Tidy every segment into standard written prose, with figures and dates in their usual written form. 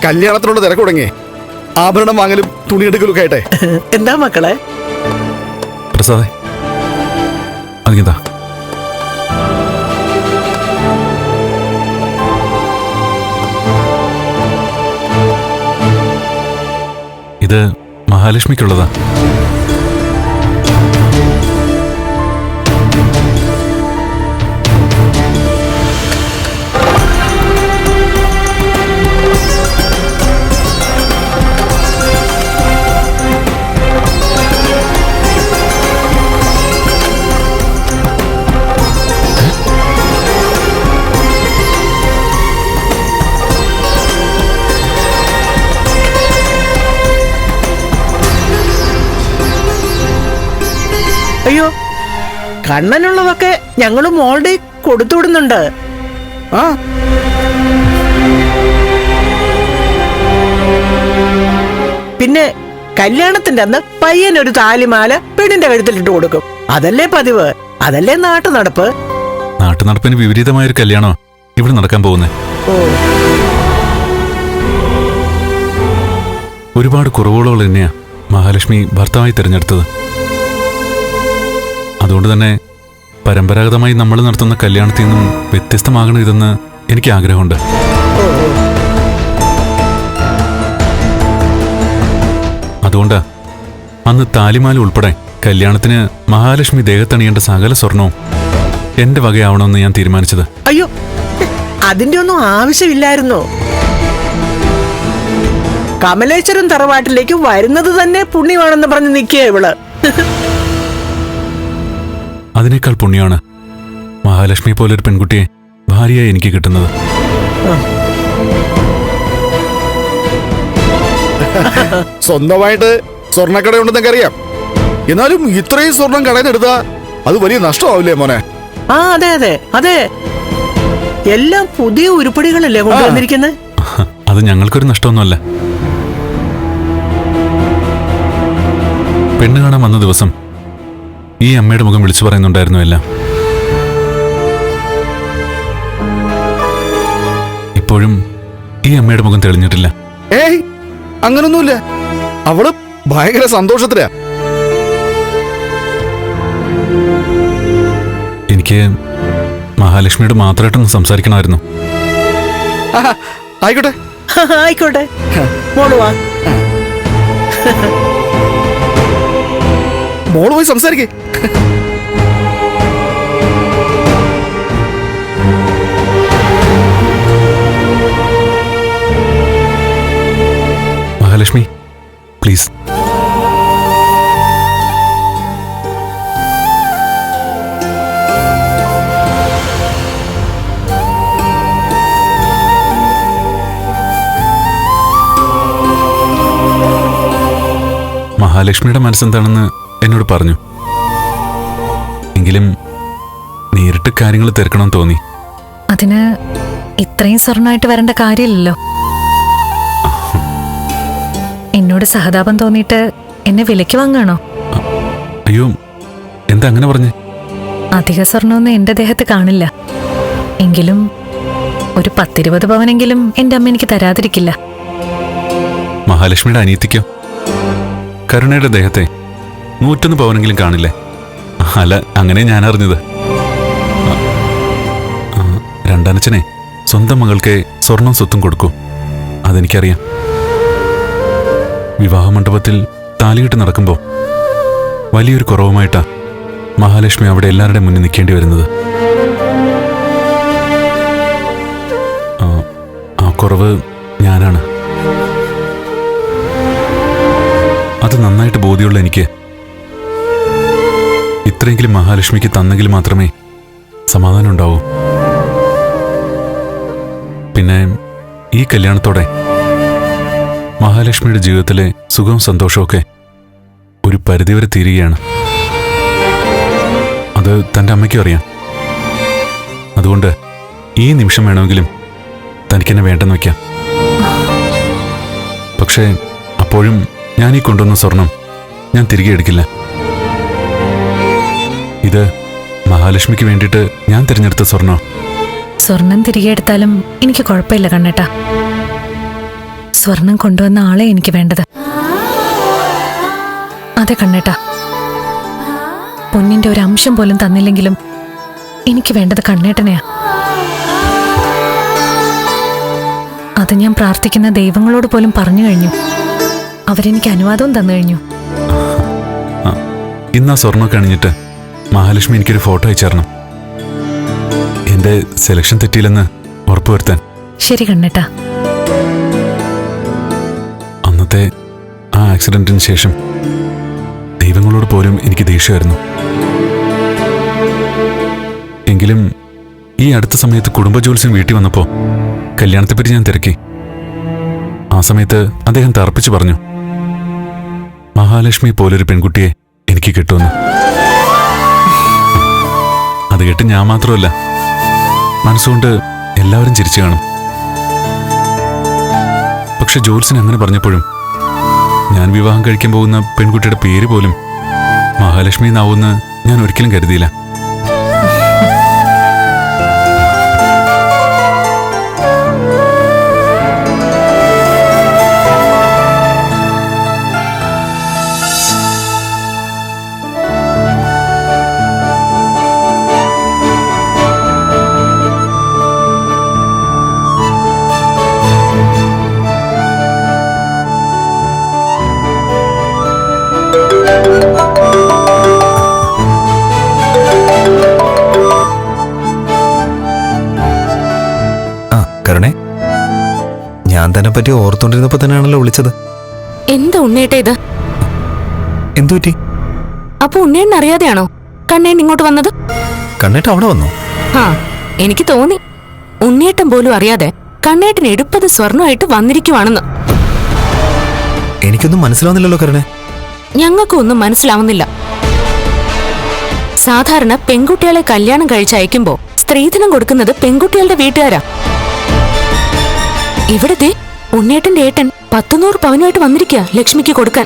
കല്യാണത്തിനുള്ള തിരക്ക് തുടങ്ങി. ആഭരണം വാങ്ങലും തുണിയെടുക്കലൊക്കെ ആയിട്ടെ. എന്താ മക്കളെ? പ്രസാദേ, അതിങ്ങതാ. ഇത് മഹാലക്ഷ്മിക്കുള്ളതാ. അയ്യോ, കണ്ണനുള്ളതൊക്കെ ഞങ്ങള് മോളുടെ കൊടുത്തുവിടുന്നുണ്ട്. ആ പിന്നെ കല്യാണത്തിന്റെ അന്ന് പയ്യനൊരു താലിമാല പെണ്ണിന്റെ കഴുത്തിലിട്ട് കൊടുക്കും. അതല്ലേ പതിവ്, അതല്ലേ നാട്ടു നടപ്പ്. നാട്ടു നടപ്പിന് വിപരീതമായൊരു കല്യാണോ ഇവിടെ നടക്കാൻ പോകുന്നത്. ഓ, ഒരുപാട് കുറവുകൾ തന്നെയാ മഹാലക്ഷ്മി ഭർത്താവായി തിരഞ്ഞെടുത്തത്. അതുകൊണ്ട് തന്നെ പരമ്പരാഗതമായി നമ്മൾ നടത്തുന്ന കല്യാണത്തിൽ നിന്നും വ്യത്യസ്തമാകണം ഇതെന്ന് എനിക്ക് ആഗ്രഹമുണ്ട്. അതുകൊണ്ടാ അന്ന് താലിമാല ഉൾപ്പെടെ കല്യാണത്തിന് മഹാലക്ഷ്മി ദേഹത്തണിയേണ്ട സകല സ്വർണവും എന്റെ വകയാവണമെന്ന് ഞാൻ തീരുമാനിച്ചത്. അയ്യോ, അതിന്റെ ഒന്നും ആവശ്യമില്ലായിരുന്നു. കമലേശ്വരം തറവാട്ടിലേക്ക് വരുന്നത് തന്നെ പുണ്യമാണെന്ന് പറഞ്ഞ് നിൽക്കുക ഇവള്. അതിനേക്കാൾ പുണ്യമാണ് മഹാലക്ഷ്മി പോലൊരു പെൺകുട്ടിയെ ഭാര്യയായി എനിക്ക് കിട്ടുന്നത്. സ്വന്തമായിട്ട് സ്വർണ്ണക്കട ഉണ്ടെന്നൊക്കെ അറിയാം. എന്നാലും ഇത്രയും സ്വർണം കടയിൽ എടുത്താ അത് വലിയ നഷ്ടമാവില്ലേ മോനെ? ആ, അതെ അതെ അതെ, എല്ലാം പുതിയ ഉരുപ്പടികളല്ലേ കൊണ്ടുവന്നിരിക്കുന്നത്. അത് ഞങ്ങൾക്കൊരു നഷ്ടമൊന്നുമല്ല. പെണ്ണ് കാണാൻ വന്ന ദിവസം ഈ അമ്മയുടെ മുഖം വിളിച്ചു പറയുന്നുണ്ടായിരുന്നു എല്ലാം. ഇപ്പോഴും ഈ അമ്മയുടെ മുഖം തെളിഞ്ഞിട്ടില്ല. ഏയ്, അങ്ങനൊന്നുമില്ല. അവള് ഭയങ്കര സന്തോഷത്തിലാ. എനിക്ക് മഹാലക്ഷ്മിയോട് മാത്രമായിട്ടൊന്ന് സംസാരിക്കണമായിരുന്നു. ആയിക്കോട്ടെ ആയിക്കോട്ടെ, മോള് വാ. മോള് പോയി സംസാരിക്കേ. മഹാലക്ഷ്മി, പ്ലീസ്. മഹാലക്ഷ്മിയുടെ മനസ്സെന്താണെന്ന് എന്നോട് പറഞ്ഞു. എങ്കിലും നേരിട്ട് കാര്യങ്ങൾ തിരക്കണം തോന്നി. അതിന് ഇത്രയും സ്വർണ്ണമായിട്ട് വരേണ്ട കാര്യമില്ലല്ലോ. എന്നോട് സഹതാപം തോന്നിയിട്ട് എന്നെ വിലയ്ക്ക് വാങ്ങാണോ? അയ്യോ, എന്താ അങ്ങനെ പറഞ്ഞേ? അധിക സ്വർണ്ണമൊന്നും എന്റെ ദേഹത്ത് കാണില്ല. എങ്കിലും ഒരു 10-20 പവനെങ്കിലും എന്റെ അമ്മ എനിക്ക് തരാതിരിക്കില്ല. മഹാലക്ഷ്മിയുടെ അനിയത്തിക്കോ? കരുണയുടെ ദേഹത്തെ 101 പവനെങ്കിലും കാണില്ലേ? അല്ല, അങ്ങനെ ഞാൻ അറിഞ്ഞത്. രണ്ടനച്ചനെ സ്വന്തം മകൾക്ക് സ്വർണം സ്വത്തും കൊടുക്കൂ, അതെനിക്കറിയാം. വിവാഹ മണ്ഡപത്തിൽ താലികെട്ട് നടക്കുമ്പോൾ വലിയൊരു കുറവുമായിട്ടാ മഹാലക്ഷ്മി അവിടെ എല്ലാവരുടെ മുന്നിൽ നിൽക്കേണ്ടി വരുന്നത്. ആ കുറവ് ഞാനാണ്. അത് നന്നായിട്ട് ബോധ്യമുള്ള എനിക്ക് ഇത്രയെങ്കിലും മഹാലക്ഷ്മിക്ക് തന്നെങ്കിൽ മാത്രമേ സമാധാനം ഉണ്ടാവൂ. പിന്നെ ഈ കല്യാണത്തോടെ മഹാലക്ഷ്മിയുടെ ജീവിതത്തിലെ സുഖവും സന്തോഷമൊക്കെ ഒരു പരിധിവരെ തീരുകയാണ്. അത് തൻ്റെ അമ്മയ്ക്കും അറിയാം. അതുകൊണ്ട് ഈ നിമിഷം വേണമെങ്കിലും തനിക്കെന്നെ വേണ്ടെന്ന് വയ്ക്കാം. പക്ഷേ അപ്പോഴും ഞാൻ ഈ കൊണ്ടുവന്ന സ്വർണം ഞാൻ തിരികെ എടുക്കില്ല. ഇത് മഹാലക്ഷ്മിക്ക് വേണ്ടിയിട്ട് ഞാൻ തിരഞ്ഞെടുത്ത സ്വർണം. സ്വർണം തിരികെ എടുത്താലും എനിക്ക് കുഴപ്പമില്ല കണ്ണേട്ടാ. സ്വർണം കൊണ്ടുവന്ന ആളെ എനിക്ക് വേണ്ടത്. അതെ കണ്ണേട്ടാ, പൊന്നിന്റെ ഒരു അംശം പോലും തന്നില്ലെങ്കിലും എനിക്ക് വേണ്ടത് കണ്ണേട്ടനെയാ. അത് ഞാൻ പ്രാർത്ഥിക്കുന്ന ദൈവങ്ങളോട് പോലും പറഞ്ഞു കഴിഞ്ഞു. അവരെനിക്ക് അനുവാദവും തന്നു കഴിഞ്ഞു. ഇന്ന് ആ സ്വർണ്ണമൊക്കെ അണിഞ്ഞിട്ട് മഹാലക്ഷ്മി എനിക്കൊരു ഫോട്ടോ അയച്ചേരണം. എന്റെ സെലക്ഷൻ തെറ്റിയില്ലെന്ന് ഉറപ്പുവരുത്താൻ. ശരി കണ്ണേട്ടാ. അന്നത്തെ ആ ആക്സിഡന്റിന് ശേഷം ദൈവങ്ങളോട് പോലും എനിക്ക് ദേഷ്യമായിരുന്നു. എങ്കിലും ഈ അടുത്ത സമയത്ത് കുടുംബജോത്സ്യം വീട്ടിൽ വന്നപ്പോ കല്യാണത്തെപ്പറ്റി ഞാൻ തിരക്കി. ആ സമയത്ത് അദ്ദേഹം തർപ്പിച്ചു പറഞ്ഞു, മഹാലക്ഷ്മി പോലൊരു പെൺകുട്ടിയെ എനിക്ക് കിട്ടുമെന്ന്. അത് കേട്ട് ഞാൻ മാത്രമല്ല, മനസ്സുകൊണ്ട് എല്ലാവരും ചിരിച്ചു കാണും. പക്ഷെ ജോത്സ്യൻ അങ്ങനെ പറഞ്ഞപ്പോഴും ഞാൻ വിവാഹം കഴിക്കാൻ പോകുന്ന പെൺകുട്ടിയുടെ പേര് പോലും മഹാലക്ഷ്മി എന്നാവുമെന്ന് ഞാൻ ഒരിക്കലും കരുതിയില്ല. കരുണേ, ഞാൻ തന്നെ പറ്റി ഓർത്തോണ്ടിരുന്നപ്പോ തന്നെയാണല്ലോ വിളിച്ചത്. എന്താ ഉണ്ണേട്ട ഇത്? എന്തുപറ്റി? അപ്പൊ ഉണ്ണേണ്ണ അറിയാതെയാണോ കണ്ണേൻ ഇങ്ങോട്ട് വന്നത്? കണ്ണേട്ട അവിടെ വന്നോ? ആ, എനിക്ക് തോന്നി ഉണ്ണേട്ടൻ പോലും അറിയാതെ കണ്ണേട്ടൻ എടുപ്പത് സ്വർണ്ണമായിട്ട് വന്നിരിക്കുവാണെന്ന്. എനിക്കൊന്നും മനസ്സിലാവുന്നില്ലല്ലോ കരുണേ. ഞങ്ങൾക്കും ഒന്നും മനസ്സിലാവുന്നില്ല. സാധാരണ പെൺകുട്ടികളെ കല്യാണം കഴിച്ചയക്കുമ്പോ സ്ത്രീധനം കൊടുക്കുന്നത് പെൺകുട്ടികളുടെ വീട്ടുകാരാ. ഇവിടത്തെ ഉണ്ണേട്ടന്റെ ഏട്ടൻ 100 പവനുമായിട്ട് വന്നിരിക്കുക ലക്ഷ്മിക്ക് കൊടുക്കാൻ.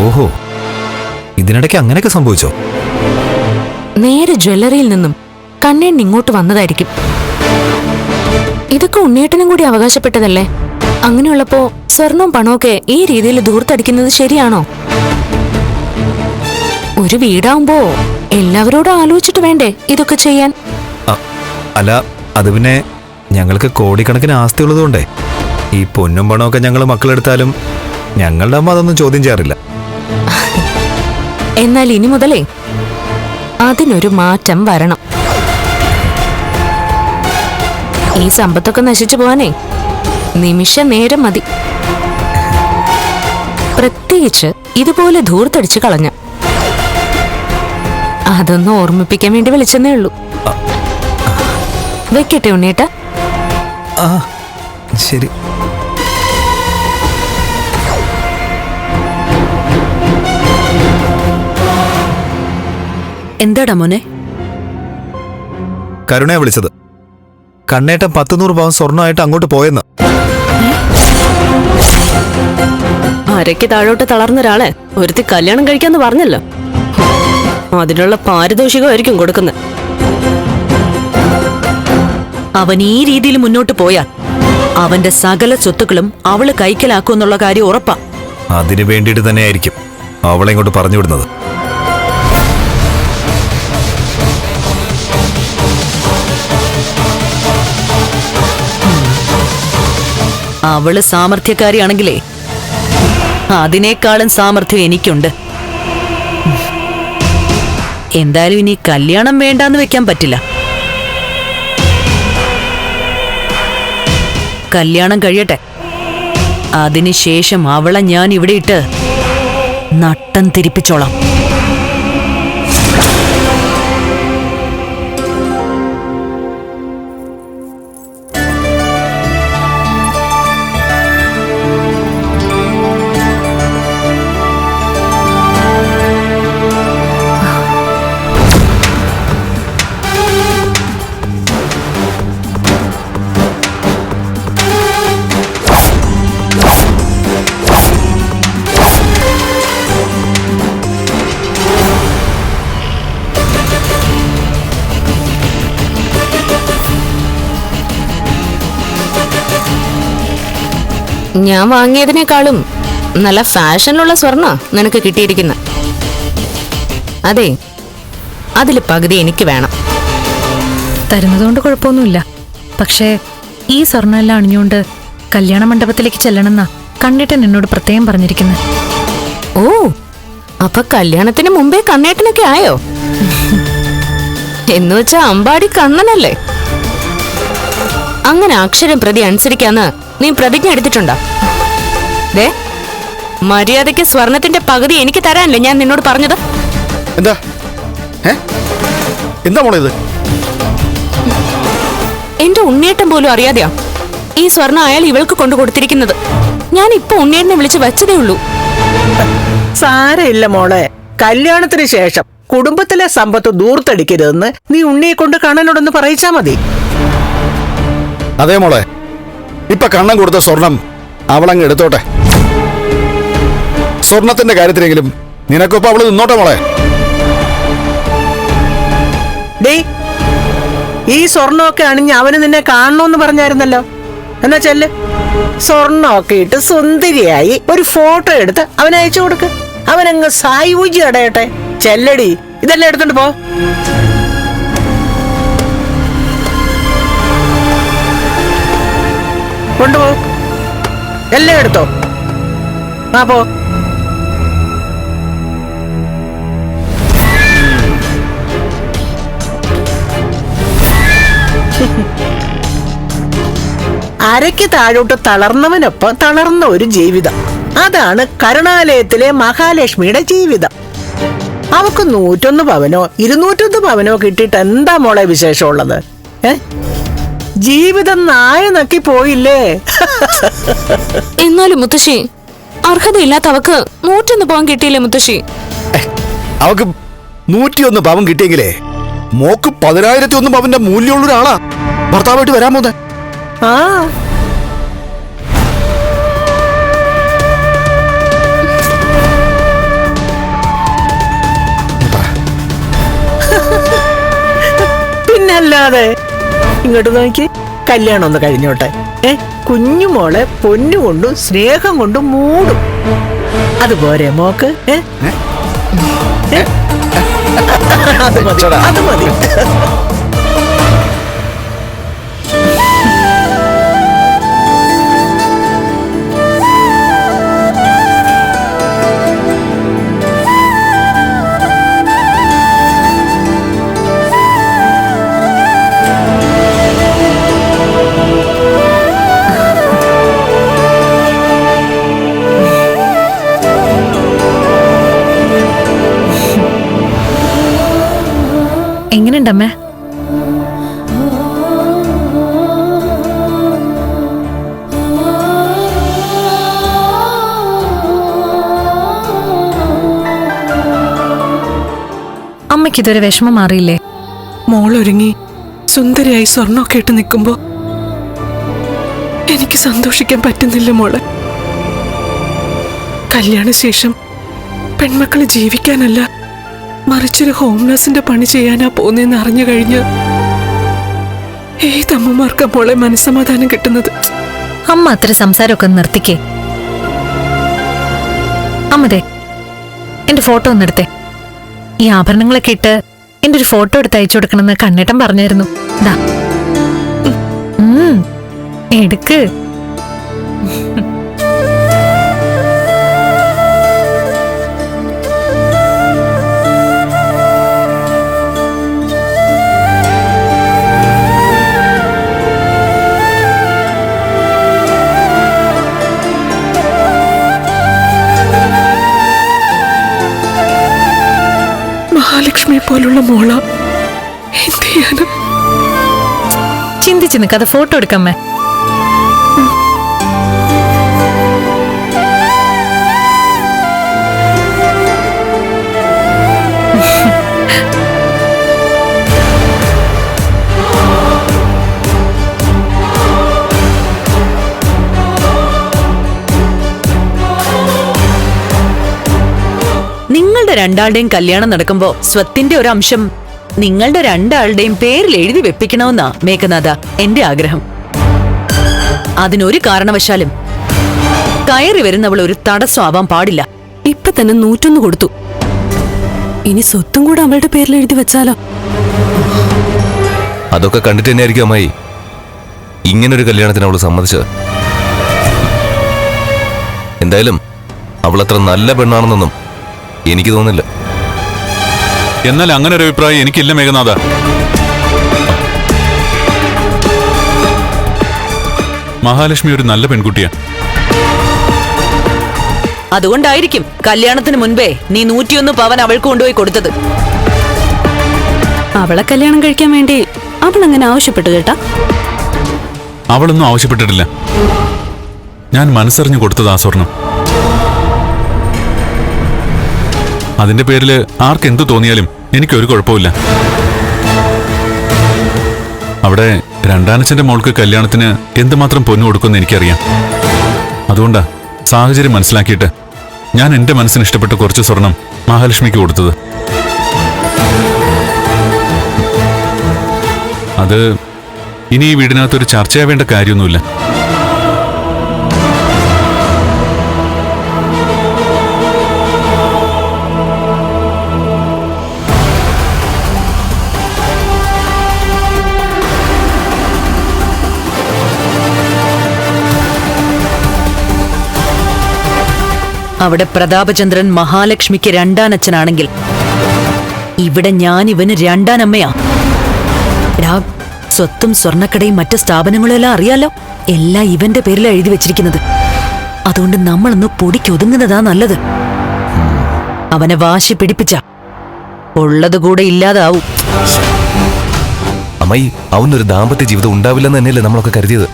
ഓഹോ, ഇതിനിടയ്ക്ക് അങ്ങനെയൊക്കെ സംഭവിച്ചോ? നേരെ ജ്വല്ലറിയിൽ നിന്നും കണ്ണേൻ ഇങ്ങോട്ട് വന്നതായിരിക്കും. ഇതൊക്കെ ഉണ്ണേട്ടനും കൂടി അവകാശപ്പെട്ടതല്ലേ? അങ്ങനെയുള്ളപ്പോ സ്വർണവും പണമൊക്കെ ഈ രീതിയിൽ ധൂർത്തടിക്കുന്നത് ശരിയാണോ? ഒരു വീടാവുമ്പോ എല്ലാവരോടും ആലോചിച്ചിട്ട് വേണ്ടേ ഇതൊക്കെ ചെയ്യാൻ? അല്ല, അത് പിന്നെ ഞങ്ങൾക്ക് കോടിക്കണക്കിന് ആസ്തി ഉള്ളതുകൊണ്ടേ ഈ പൊന്നും പണമൊക്കെ ഞങ്ങൾ മക്കളെടുത്താലും ഞങ്ങളുടെ അമ്മ അതൊന്നും ചോദ്യം ചെയ്യാറില്ല. എന്നാൽ ഇനി മുതലേ അതിനൊരു മാറ്റം വരണം. ഈ സമ്പത്തൊക്കെ നശിച്ചു പോവാനേ നിമിഷ നേരം മതി. പ്രത്യേകിച്ച് ഇതുപോലെ ധൂർത്തടിച്ചു കളഞ്ഞ. അതൊന്ന് ഓർമ്മിപ്പിക്കാൻ വേണ്ടി വിളിച്ചെന്നേ ഉള്ളൂ. വെക്കട്ടെ ഉണ്ണേട്ട? ആ ശരി. എന്താടാ മോനെ? കരുണയെ വിളിച്ചത്. കണ്ണേട്ടൻ 100 പവൻ സ്വർണ്ണമായിട്ട് അങ്ങോട്ട് പോയെന്ന്. അരയ്ക്ക് താഴോട്ട് തളർന്ന ഒരാളെ ഒരുത്തി കല്യാണം കഴിക്കാന്ന് പറഞ്ഞല്ലോ. അതിനുള്ള പാരിതോഷികമായിരിക്കും കൊടുക്കുന്നത്. അവൻ ഈ രീതിയിൽ മുന്നോട്ട് പോയാൽ അവന്റെ സകല സ്വത്തുക്കളും അവള് കൈക്കലാക്കുമെന്നുള്ള കാര്യം ഉറപ്പാ. അതിനു വേണ്ടിയിട്ട് തന്നെയായിരിക്കും അവളെ ഇങ്ങോട്ട് പറഞ്ഞു വിടുന്നത്. അവള് സാമർഥ്യക്കാരിയാണെങ്കിലേ അതിനേക്കാളും സാമർഥ്യം എനിക്കുണ്ട്. എന്തായാലും ഇനി കല്യാണം വേണ്ടാന്ന് വെക്കാൻ പറ്റില്ല. കല്യാണം കഴിയട്ടെ, അതിനുശേഷം അവളെ ഞാൻ ഇവിടെ ഇട്ട് നട്ടം തിരിപ്പിച്ചോളാം. ഞാൻ വാങ്ങിയതിനേക്കാളും നല്ല ഫാഷനിലുള്ള സ്വർണ്ണ നിനക്ക് കിട്ടിയിരിക്കുന്നത്. അതെ, അതിൽ പകുതി എനിക്ക് വേണം. തരുന്നതുകൊണ്ട് കുഴപ്പമൊന്നുമില്ല. പക്ഷേ ഈ സ്വർണ്ണമെല്ലാം അണിഞ്ഞുകൊണ്ട് കല്യാണ മണ്ഡപത്തിലേക്ക് ചെല്ലണമെന്നാ കണ്ണേട്ടൻ എന്നോട് പ്രത്യേകം പറഞ്ഞിരിക്കുന്നത്. ഓ, അപ്പൊ കല്യാണത്തിന് മുമ്പേ കണ്ണേട്ടനൊക്കെ ആയോ? എന്നുവെച്ചാ അമ്പാടി കണ്ണനല്ലേ? അങ്ങനെ അക്ഷരം പ്രതി അനുസരിക്കാന്ന് നീ പ്രതിജ്ഞ എടുത്തിട്ടുണ്ടോ? ദേ, മര്യാദയ്ക്ക് സ്വർണത്തിന്റെ പകുതി എനിക്ക് തരാനല്ലേ ഞാൻ നിന്നോട് പറഞ്ഞത്? എന്താ എന്താ മോളെ ഇത്? എന്റെ ഉണ്ണിയേട്ടൻ പോലും അറിയാതെയാ ഈ സ്വർണം അയാൾ ഇവൾക്ക് കൊണ്ടു കൊടുത്തിരിക്കുന്നത്. ഞാൻ ഇപ്പൊ ഉണ്ണിയേട്ടനെ വിളിച്ച് വെച്ചതേ ഉള്ളൂ. സാരമില്ല മോളെ, കല്യാണത്തിന് ശേഷം കുടുംബത്തിലെ സമ്പത്ത് ദൂർത്തടിക്കരുതെന്ന് നീ ഉണ്ണിയെ കൊണ്ട് കണ്ണനോടൊന്ന് പറയിച്ചാ മതി. അതേ മോളെ, ഇപ്പൊ കണ്ണൻ കൊടുത്ത സ്വർണം അവളങ്ങ് എടുത്തോട്ടെ. സ്വർണത്തിന്റെ കാര്യത്തിലെങ്കിലും നിനക്കൊപ്പം അവള് നിന്നോട്ടെ മോളെ. ഡേ, ഈ സ്വർണ്ണമൊക്കെ അണിഞ്ഞ് അവന് നിന്നെ കാണണമെന്ന് പറഞ്ഞായിരുന്നല്ലോ. എന്നാ ചെല്ല്, സ്വർണ്ണമൊക്കെ ഇട്ട് സുന്ദരിയായി ഒരു ഫോട്ടോ എടുത്ത് അവനയച്ചു കൊടുക്ക്. അവനങ്ങ് സായൂജി അടയട്ടെ. ചെല്ലടി, ഇതെല്ലാം എടുത്തോണ്ട് പോ. കൊണ്ടുപോ, എല്ലാം എടുത്തോ. ആ പോ. അരയ്ക്ക് താഴോട്ട് തളർന്നവനൊപ്പം തളർന്ന ഒരു ജീവിതം. അതാണ് കരുണാലയത്തിലെ മഹാലക്ഷ്മിയുടെ ജീവിതം. അവക്ക് 101 പവനോ 201 പവനോ കിട്ടിയിട്ട് എന്താ മോളെ വിശേഷമുള്ളത്? ജീവിതം നായ നക്കി പോയില്ലേ? എന്നാലും മുത്തശ്ശി, അർഹതയില്ലാത്ത അവക്ക് 101 പവൻ കിട്ടിയില്ലേ മുത്തശ്ശി? അവക്ക് 101 പവൻ കിട്ടിയെങ്കിലേ മോക്ക് 10,001 പവന്റെ മൂല്യമുള്ള ഒരാളാ ഭർത്താവായിട്ട് വരാൻ പോന്നെ. ആ, പിന്നല്ലാതെ. ഇങ്ങോട്ട് നോക്കി, കല്യാണം ഒന്ന് കഴിഞ്ഞോട്ടെ. കുഞ്ഞുമോളെ പൊന്നുകൊണ്ടും സ്നേഹം കൊണ്ടും മൂടും. അതുപോരെ മോക്ക്? അത് മതി, അത് മതി. എങ്ങനെയുണ്ടമ്മേ? അമ്മയ്ക്ക് ഇതൊരു വിഷമം മാറിയില്ലേ? മോളൊരുങ്ങി സുന്ദരിയായി സ്വർണ്ണമൊക്കെ ഇട്ട് നിൽക്കുമ്പോ എനിക്ക് സന്തോഷിക്കാൻ പറ്റുന്നില്ല മോളെ. കല്യാണശേഷം പെൺമക്കള് ജീവിക്കാനല്ല, മറിച്ചൊരു ഹോംനേഴ്സിന്റെ പണി ചെയ്യാനാ പോന്നെന്ന് അറിഞ്ഞു കഴിഞ്ഞ് ഏതമ്മമാർക്കാ മോളെ മനസ്സമാധാനം കിട്ടുന്നത്? അമ്മ അത്ര സംസാരമൊക്കെ നിർത്തിക്കേ. അമ്മതേ, എന്റെ ഫോട്ടോ ഒന്നെടുത്തേ. ഈ ആഭരണങ്ങളൊക്കെ ഇട്ട് എന്റെ ഒരു ഫോട്ടോ എടുത്ത് അയച്ചു കൊടുക്കണമെന്ന് കണ്ണേട്ടൻ പറഞ്ഞായിരുന്നു. ദാ, എടുക്ക്. മഹാലക്ഷ്മിയെ പോലുള്ള മോള എന്ത് ചെയ്യാനും. ചിന്തിച്ച് നിൽക്കാതെ ഫോട്ടോ എടുക്കാമേ. നിങ്ങളുടെ രണ്ടാളുടെയും കല്യാണം നടക്കുമ്പോ സ്വത്തിന്റെ ഒരു അംശം നിങ്ങളുടെ രണ്ടാളുടെയും പേരിൽ എഴുതി വെപ്പിക്കണമെന്നാ മേഘനാഥ എന്റെ ആഗ്രഹം. അതിനൊരു കാരണവശാലും കയറി വരുന്നവൾ ഒരു തടസ്സം ആവാൻ പാടില്ല. ഇപ്പൊ തന്നെ 101 കൊടുത്തു. ഇനി സ്വത്തും കൂടെ അവളുടെ പേരിൽ എഴുതി വെച്ചാലോ? അതൊക്കെ കണ്ടിട്ട് തന്നെയായിരിക്കും അമ്മായി ഇങ്ങനൊരു കല്യാണത്തിന് അവള് സമ്മതിച്ചത്. എന്തായാലും അവളത്ര നല്ല പെണ്ണാണെന്നൊന്നും എനിക്ക് തോന്നുന്നില്ല. എന്നാൽ അങ്ങനെ ഒരു അഭിപ്രായം എനിക്കില്ല മേഘനാഥ. മഹാലക്ഷ്മി ഒരു നല്ല പെൺകുട്ടിയാ. അതുകൊണ്ടായിരിക്കും കല്യാണത്തിന് മുൻപേ നീ 101 പവൻ അവൾക്ക് കൊണ്ടുപോയി കൊടുത്തത്. അവളെ കല്യാണം കഴിക്കാൻ വേണ്ടി അവൾ അങ്ങനെ ആവശ്യപ്പെട്ടു കേട്ടാ? അവളൊന്നും ആവശ്യപ്പെട്ടിട്ടില്ല. ഞാൻ മനസ്സറിഞ്ഞു കൊടുത്തത് ആ സ്വർണം. അതിന്റെ പേരില് ആർക്കെന്തു തോന്നിയാലും എനിക്കൊരു കുഴപ്പമില്ല. അവിടെ രണ്ടാനച്ഛന്റെ മോൾക്ക് കല്യാണത്തിന് എന്തുമാത്രം പൊന്നു കൊടുക്കുമെന്ന് എനിക്കറിയാം. അതുകൊണ്ടാ സാഹചര്യം മനസ്സിലാക്കിയിട്ട് ഞാൻ എന്റെ മനസ്സിന് ഇഷ്ടപ്പെട്ട കുറച്ച് സ്വർണം മഹാലക്ഷ്മിക്ക് കൊടുത്തത്. അത് ഇനി ഈ വീടിനകത്തൊരു ചർച്ചയാവേണ്ട കാര്യമൊന്നുമില്ല. അവിടെ പ്രതാപചന്ദ്രൻ മഹാലക്ഷ്മിക്ക് രണ്ടാനച്ഛനാണെങ്കിൽ ഇവിടെ ഞാൻ ഇവന് രണ്ടാനമ്മയാ. സ്വത്തും സ്വർണ്ണക്കടയും മറ്റ് സ്ഥാപനങ്ങളും എല്ലാം അറിയാലോ. എല്ലാം ഇവന്റെ പേരിലാണ് എഴുതി വെച്ചിരിക്കുന്നത്. അതുകൊണ്ട് നമ്മളൊന്ന് പൊടിക്കൊതുങ്ങുന്നതാ നല്ലത്. അവനെ വാശി പിടിപ്പിച്ച ഉള്ളത് കൂടെ ഇല്ലാതാവും. അമ്മായി അവനൊരു ദാമ്പത്യ ജീവിതം ഉണ്ടാവില്ലെന്ന് തന്നെയല്ലേ നമ്മളൊക്കെ കരുതിയത്.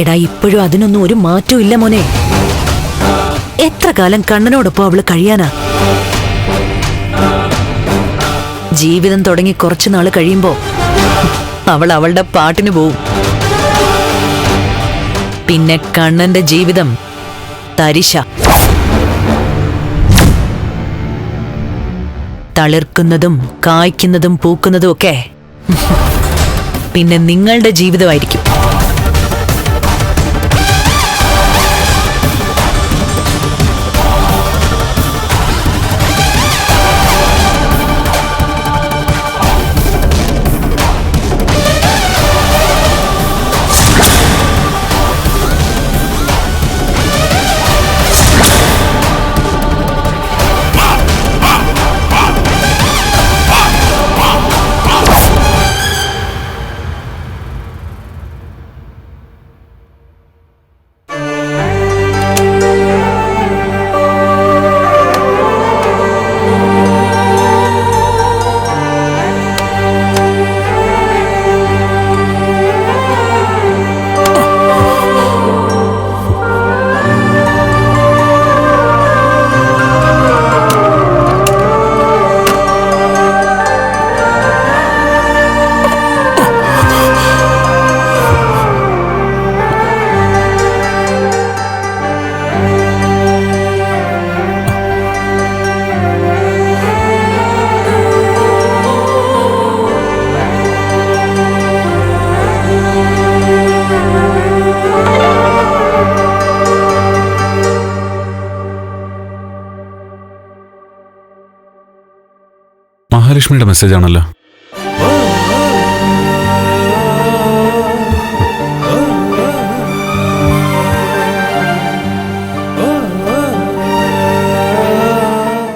എടാ, ഇപ്പോഴും അതിനൊന്നും ഒരു മാറ്റവും ഇല്ല മോനെ. എത്ര കാലം കണ്ണനോടൊപ്പം അവള് കഴിയാനാ? ജീവിതം തുടങ്ങി കുറച്ചു നാള് കഴിയുമ്പോ അവൾ അവളുടെ പാട്ടിന് പോവും. പിന്നെ കണ്ണന്റെ ജീവിതം തരിശ. തളിർക്കുന്നതും കായ്ക്കുന്നതും പൂക്കുന്നതും ഒക്കെ പിന്നെ നിങ്ങളുടെ ജീവിതമായിരിക്കും. മഹാലക്ഷ്മിയുടെ മെസ്സേജ് ആണല്ലോ.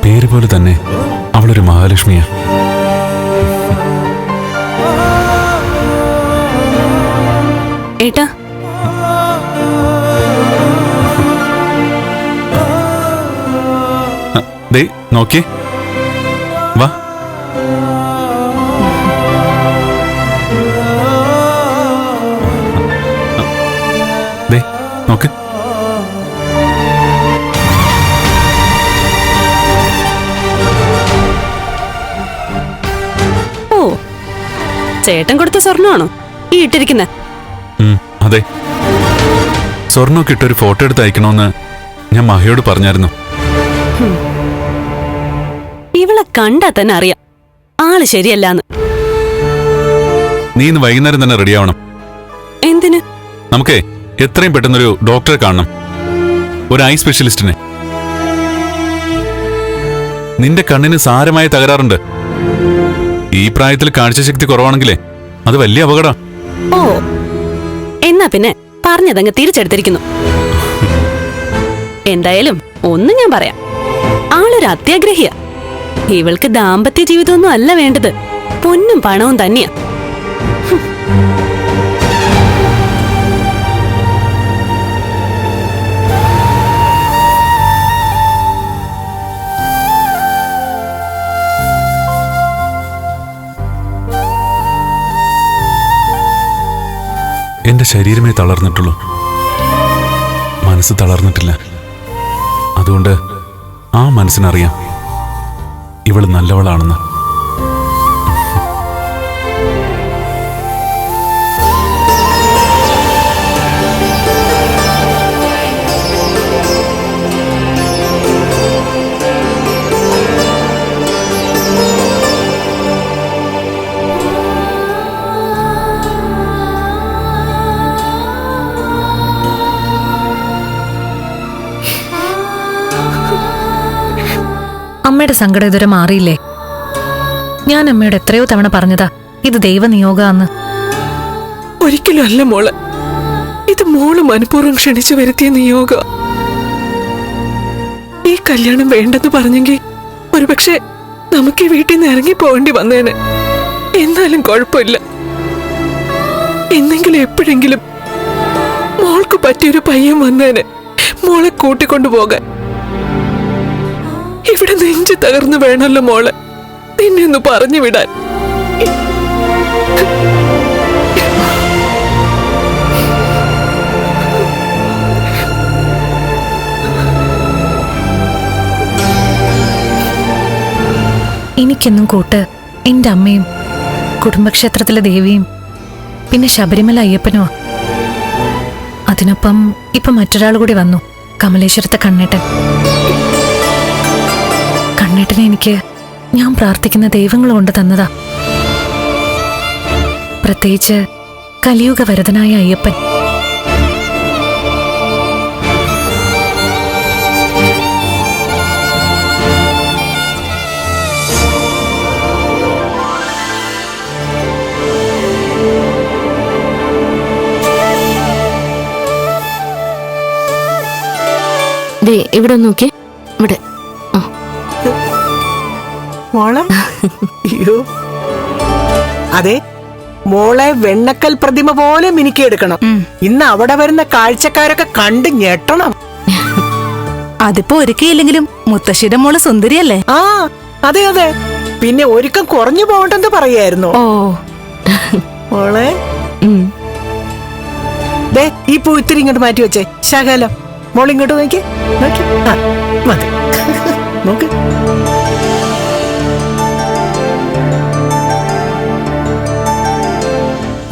പേര് പോലെ തന്നെ അവളൊരു മഹാലക്ഷ്മിയാ. ഏട്ടാ, ദേ നോക്കി വാ. ദേ നോക്ക്. ഓ, ചേട്ടൻ കൊടുത്ത സ്വർണ്ണമാണോ ഈ ഇട്ടിരിക്കുന്നത്? അതെ, സ്വർണ്ണമൊക്കെ ഇട്ടൊരു ഫോട്ടോ എടുത്ത് അയക്കണമെന്ന് ഞാൻ മഹയോട് പറഞ്ഞായിരുന്നു. ഇവളെ കണ്ടാ തന്നെ അറിയാം ആള് ശരിയല്ലാന്ന്. നീ ഇന്ന് വൈകുന്നേരം തന്നെ റെഡിയാവണം. എന്തിന്? നമുക്കേ എത്രയും പെട്ടെന്നൊരു ഡോക്ടറെ കാണണം. ഒരു ഐ സ്പെഷ്യലിസ്റ്റിനെ. നിന്റെ കണ്ണിന് സാരമായ തകരാറുണ്ട്. ഈ പ്രായത്തിൽ കാഴ്ചശക്തി കുറവാണെങ്കിലേ അത് വലിയ അപകടം. ഓ, എന്നാ പിന്നെ പറഞ്ഞതങ്ങ് തിരിച്ചെടുത്തിരിക്കുന്നു. എന്തായാലും ഒന്ന് ഞാൻ പറയാം, ആളൊരു അത്യാഗ്രഹിയ. ഇവൾക്ക് ദാമ്പത്യ ജീവിതമൊന്നും അല്ല വേണ്ടത്, പൊന്നും പണവും തന്നെയാ. എന്റെ ശരീരമേ തളർന്നിട്ടുള്ളൂ, മനസ്സ് തളർന്നിട്ടില്ല. അതുകൊണ്ട് ആ മനസ്സിനറിയാം ഇവള് നല്ലവളാണെന്ന്. അമ്മയുടെ സങ്കടം ഇതുവരെ മാറിയില്ലേ? ഞാൻ അമ്മയോട് എത്രയോ തവണ പറഞ്ഞതാ ഇത് ദൈവനിയോഗാന്ന്. ഒരിക്കലും അല്ല മോള്, ഇത് മോള് മനഃപൂർവ്വം ക്ഷണിച്ചു വരുത്തിയ നിയോഗ. ഈ കല്യാണം വേണ്ടെന്ന് പറഞ്ഞെങ്കിൽ ഒരുപക്ഷെ നമുക്ക് ഈ വീട്ടിൽ നിന്ന് ഇറങ്ങി പോകേണ്ടി വന്നേനെ. എന്നാലും കുഴപ്പമില്ല, എന്നെങ്കിലും എപ്പോഴെങ്കിലും മോൾക്ക് പറ്റിയൊരു പയ്യൻ വന്നേനെ മോളെ കൂട്ടിക്കൊണ്ടു പോകാൻ. ഇവിടെ നെഞ്ചു തകർന്നു വേണമല്ലോ മോളെ നിന്നെ ഒന്ന് പറഞ്ഞു വിടാൻ. എനിക്കെന്നും കൂട്ട് എന്റെ അമ്മയും കുടുംബക്ഷേത്രത്തിലെ ദേവിയും പിന്നെ ശബരിമല അയ്യപ്പനുമാ. അതിനൊപ്പം ഇപ്പൊ മറ്റൊരാൾ കൂടി വന്നു, കമലേശ്വരത്തെ കണ്ണേട്ടൻ. കണ്ണേട്ടനെ എനിക്ക് ഞാൻ പ്രാർത്ഥിക്കുന്ന ദൈവങ്ങൾ കൊണ്ട് തന്നതാ. പ്രത്യേകിച്ച് കലിയുഗ വരദനായ അയ്യപ്പൻ. ഇവിടെ നോക്കി, ഇവിടെ. മോളെ അയ്യോ, അതെ മോളെ വെണ്ണക്കൽ പ്രതിമ പോലെ മിനുക്കിയെടുക്കണം. ഇന്ന് അവിടെ വരുന്ന കാഴ്ചക്കാരൊക്കെ കണ്ട് ഞെട്ടണം. അതിപ്പോ ഒരുക്കിയില്ലെങ്കിലും മുത്തശ്ശിയുടെ മോള് സുന്ദരിയല്ലേ? ആ അതെ അതെ, പിന്നെ ഒരുക്കം കുറഞ്ഞു പോകണ്ടെന്ന് പറയായിരുന്നു. ഓ മോളെ ദേ ഈ പൂ ഇത്തിരി ഇങ്ങോട്ട് മാറ്റി വെച്ചേ. ശകലം മോളിങ്ങോട്ട് നോക്കി നോക്കി. ആ മതി, നോക്ക്.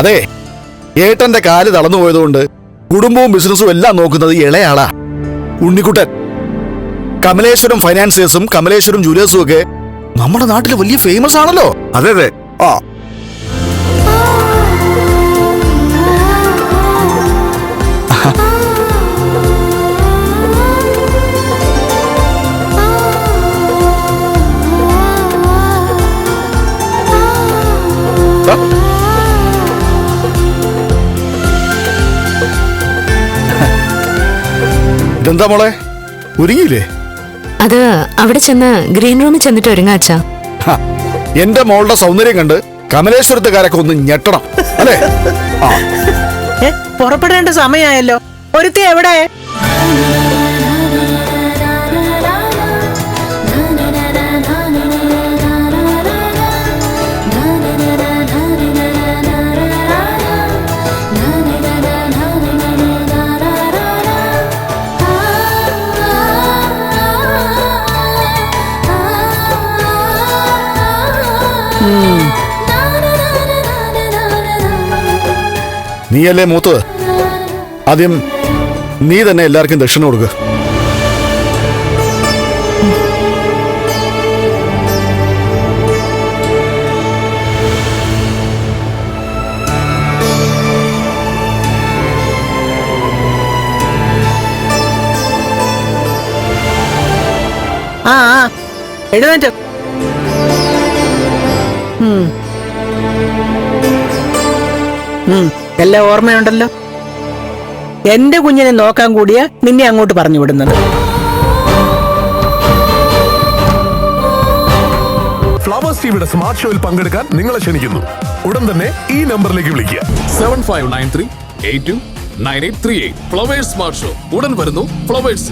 അതെ, ഏട്ടന്റെ കാല് തളർന്നു പോയതുകൊണ്ട് കുടുംബവും ബിസിനസ്സും എല്ലാം നോക്കുന്നത് ഇളയാളാ ഉണ്ണിക്കുട്ടൻ. കമലേശ്വരം ഫൈനാൻസിയേഴ്സും കമലേശ്വരം ജൂലേഴ്സും ഒക്കെ നമ്മുടെ നാട്ടിൽ വലിയ ഫേമസ് ആണല്ലോ. അതെ അതെ. ആ ഇതെന്താ മോളെ, ഒരുങ്ങിയില്ലേ? അത് അവിടെ ചെന്ന് ഗ്രീൻ റൂമിൽ ചെന്നിട്ട് ഒരുങ്ങാച്ചാ. എന്റെ മോളുടെ സൗന്ദര്യം കണ്ട് കമലേശ്വരത്തുകാരൊക്കെ ഒന്ന് ഞെട്ടണം അല്ലേ? പുറപ്പെടേണ്ട സമയമായല്ലോ. ഒരുത്തി എവിടെ? നീയല്ലേ മൂത്തത്, ആദ്യം നീ തന്നെ എല്ലാവർക്കും ദക്ഷിണ കൊടുക്കുക. എഴുന്നേറ്റ്. എല്ലാം ഓർമ്മയുണ്ടല്ലോ. എന്റെ കുഞ്ഞിനെ നോക്കാൻ കൂടിയാ നിന്നെ അങ്ങോട്ട് പറഞ്ഞു വിടുന്നത്. ഫ്ലവേഴ്സ് ടിവിയുടെ സ്മാർട്ട് ഷോയിൽ പങ്കെടുക്കാൻ നിങ്ങളെ ക്ഷണിക്കുന്നു. ഉടൻ തന്നെ ഈ നമ്പറിലേക്ക് വിളിക്കുക. 7593829838. ഫ്ലവേഴ്സ് സ്മാർട്ട് ഷോ ഉടൻ വരുന്നു ഫ്ലവേഴ്സ്.